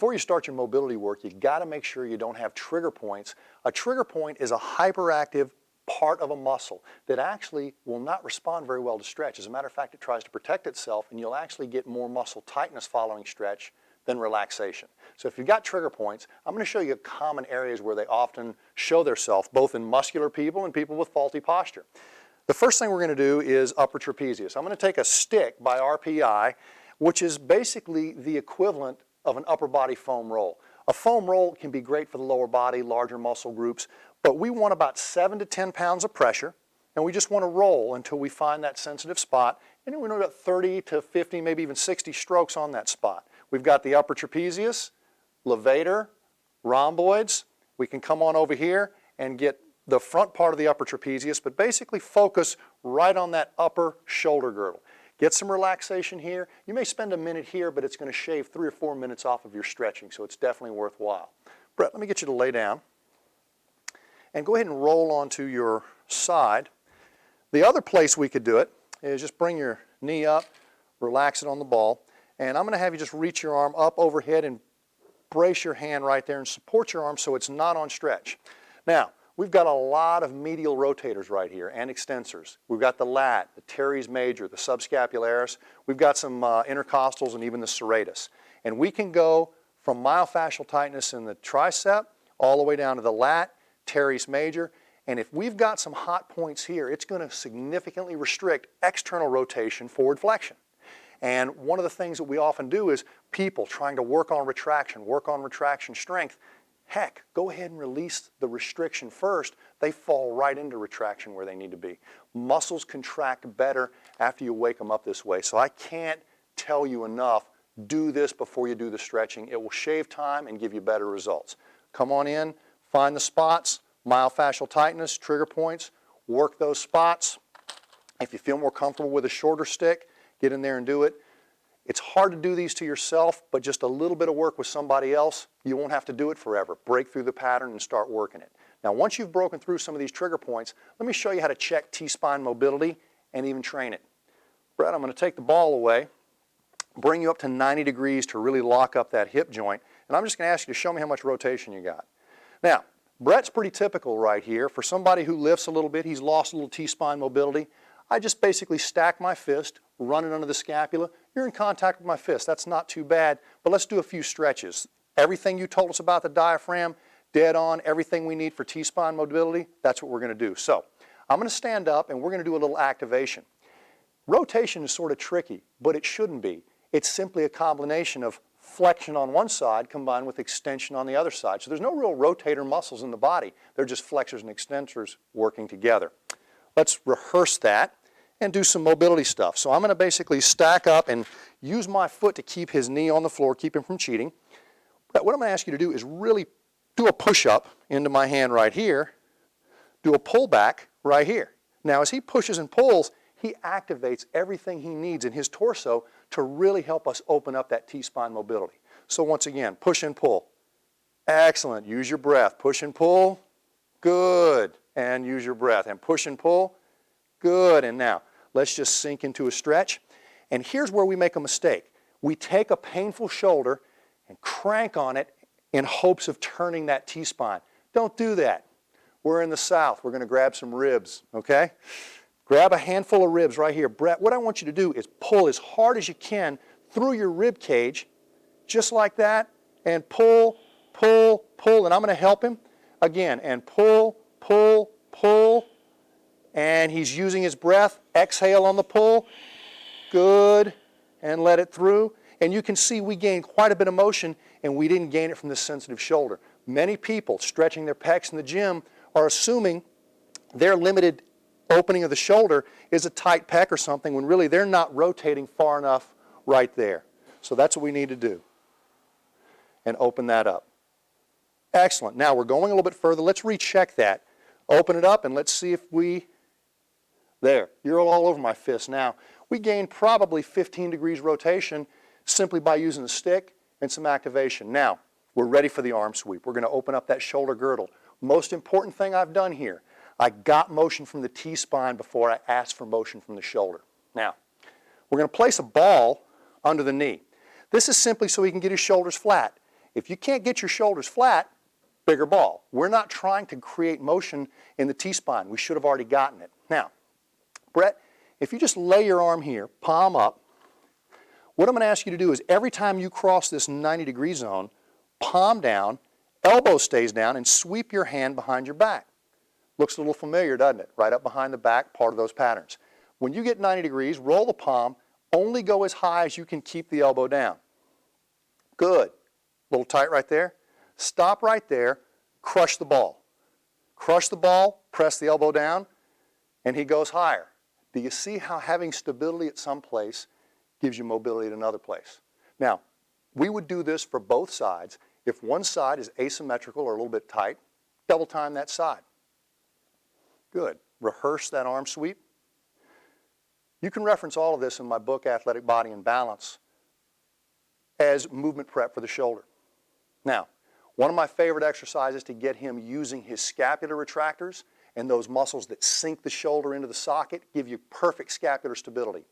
before you start your mobility work, you got to make sure you don't have trigger points. A trigger point is a hyperactive part of a muscle that actually will not respond very well to stretch. As a matter of fact, it tries to protect itself, and you'll actually get more muscle tightness following stretch than relaxation. So if you've got trigger points, I'm going to show you common areas where they often show themselves, both in muscular people and people with faulty posture. The first thing we're going to do is upper trapezius. I'm going to take a stick by RPI, which is basically the equivalent of an upper body foam roll. A foam roll can be great for the lower body, larger muscle groups, but we want about 7 to 10 pounds of pressure, and we just want to roll until we find that sensitive spot, and then we know about 30 to 50, maybe even 60 strokes on that spot. We've got the upper trapezius, levator, rhomboids. We can come on over here and get the front part of the upper trapezius, but basically focus right on that upper shoulder girdle. Get some relaxation here. You may spend a minute here, but it's going to shave 3 or 4 minutes off of your stretching, so it's definitely worthwhile. Brett, let me get you to lay down and go ahead and roll onto your side. The other place we could do it is just bring your knee up, relax it on the ball, and I'm going to have you just reach your arm up overhead and brace your hand right there and support your arm so it's not on stretch. Now, we've got a lot of medial rotators right here and extensors. We've got the lat, the teres major, the subscapularis. We've got some intercostals and even the serratus. And we can go from myofascial tightness in the tricep all the way down to the lat, teres major. And if we've got some hot points here, it's going to significantly restrict external rotation, forward flexion. And one of the things that we often do is people trying to work on retraction strength, heck, go ahead and release the restriction first. They fall right into retraction where they need to be. Muscles contract better after you wake them up this way. So I can't tell you enough, do this before you do the stretching. It will shave time and give you better results. Come on in, find the spots, myofascial tightness, trigger points, work those spots. If you feel more comfortable with a shorter stick, get in there and do it. It's hard to do these to yourself, but just a little bit of work with somebody else, you won't have to do it forever. Break through the pattern and start working it. Now, once you've broken through some of these trigger points, let me show you how to check T-spine mobility and even train it. Brett, I'm going to take the ball away, bring you up to 90 degrees to really lock up that hip joint, and I'm just going to ask you to show me how much rotation you got. Now, Brett's pretty typical right here. For somebody who lifts a little bit, he's lost a little T-spine mobility. I just basically stack my fist, run it under the scapula. You're in contact with my fist. That's not too bad, but let's do a few stretches. Everything you told us about the diaphragm, dead on, everything we need for T-spine mobility, that's what we're going to do. So I'm going to stand up and we're going to do a little activation. Rotation is sort of tricky, but it shouldn't be. It's simply a combination of flexion on one side combined with extension on the other side. So there's no real rotator muscles in the body. They're just flexors and extensors working together. Let's rehearse that and do some mobility stuff. So I'm going to basically stack up and use my foot to keep his knee on the floor, keep him from cheating. But what I'm going to ask you to do is really do a push-up into my hand right here, do a pull-back right here. Now, as he pushes and pulls, he activates everything he needs in his torso to really help us open up that T-spine mobility. So once again, push and pull. Excellent. Use your breath. Push and pull. Good. And use your breath. And push and pull. Good. And now, let's just sink into a stretch. And here's where we make a mistake. We take a painful shoulder and crank on it in hopes of turning that T-spine. Don't do that. We're in the South. We're going to grab some ribs, okay? Grab a handful of ribs right here. Brett, what I want you to do is pull as hard as you can through your rib cage, just like that, and pull, pull, pull. And I'm going to help him again. And pull, pull, pull. And he's using his breath. Exhale on the pull. Good. And let it through. And you can see we gained quite a bit of motion, and we didn't gain it from this sensitive shoulder. Many people stretching their pecs in the gym are assuming their limited opening of the shoulder is a tight pec or something, when really they're not rotating far enough right there. So that's what we need to do. And open that up. Excellent. Now we're going a little bit further. Let's recheck that. Open it up and let's see if we... There. You're all over my fist now. We gained probably 15 degrees rotation simply by using the stick and some activation. Now, we're ready for the arm sweep. We're going to open up that shoulder girdle. Most important thing I've done here, I got motion from the T-spine before I asked for motion from the shoulder. Now, we're going to place a ball under the knee. This is simply so he can get his shoulders flat. If you can't get your shoulders flat, bigger ball. We're not trying to create motion in the T-spine. We should have already gotten it. Now, Brett, if you just lay your arm here, palm up, what I'm going to ask you to do is every time you cross this 90-degree zone, palm down, elbow stays down, and sweep your hand behind your back. Looks a little familiar, doesn't it? Right up behind the back, part of those patterns. When you get 90 degrees, roll the palm, only go as high as you can keep the elbow down. Good. A little tight right there. Stop right there, crush the ball. Crush the ball, press the elbow down, and he goes higher. Do you see how having stability at some place gives you mobility at another place? Now, we would do this for both sides. If one side is asymmetrical or a little bit tight, double time that side. Good. Rehearse that arm sweep. You can reference all of this in my book, Athletic Body and Balance, as movement prep for the shoulder. Now, one of my favorite exercises to get him using his scapular retractors and those muscles that sink the shoulder into the socket give you perfect scapular stability.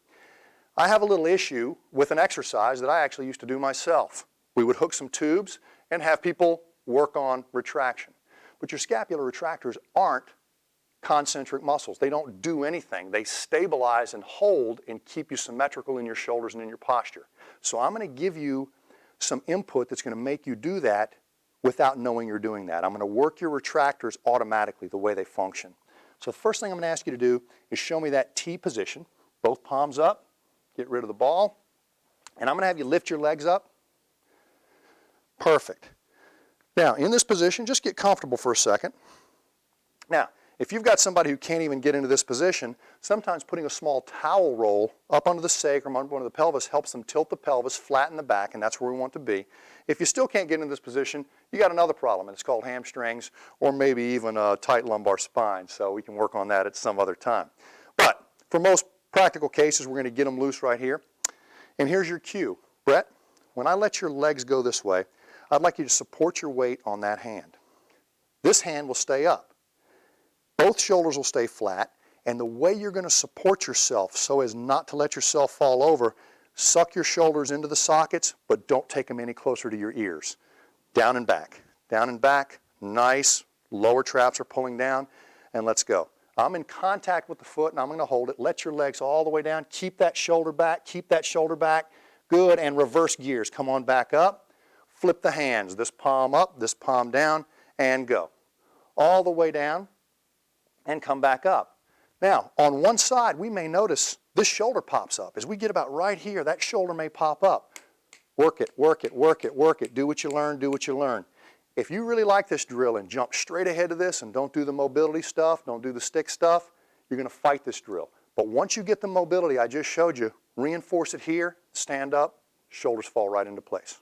I have a little issue with an exercise that I actually used to do myself. We would hook some tubes and have people work on retraction. But your scapular retractors aren't concentric muscles. They don't do anything. They stabilize and hold and keep you symmetrical in your shoulders and in your posture. So I'm going to give you some input that's going to make you do that without knowing you're doing that. I'm going to work your retractors automatically the way they function. So the first thing I'm going to ask you to do is show me that T position. Both palms up, get rid of the ball, and I'm going to have you lift your legs up. Perfect. Now, in this position, just get comfortable for a second. Now, if you've got somebody who can't even get into this position, sometimes putting a small towel roll up under the sacrum, under the pelvis, helps them tilt the pelvis, flatten the back, and that's where we want to be. If you still can't get into this position, you got another problem, and it's called hamstrings or maybe even a tight lumbar spine, so we can work on that at some other time. But for most practical cases, we're going to get them loose right here. And here's your cue. Brett, when I let your legs go this way, I'd like you to support your weight on that hand. This hand will stay up. Both shoulders will stay flat, and the way you're going to support yourself so as not to let yourself fall over, suck your shoulders into the sockets, but don't take them any closer to your ears. Down and back, nice, lower traps are pulling down, and let's go. I'm in contact with the foot, and I'm going to hold it. Let your legs all the way down. Keep that shoulder back, Good, and reverse gears. Come on back up. Flip the hands, this palm up, this palm down, and go. All the way down. And come back up. Now, on one side, we may notice this shoulder pops up. As we get about right here, that shoulder may pop up. Work it, work it, work it, work it. Do what you learn, do what you learn. If you really like this drill and jump straight ahead of this and don't do the mobility stuff, don't do the stick stuff, you're going to fight this drill. But once you get the mobility I just showed you, reinforce it here, stand up, shoulders fall right into place.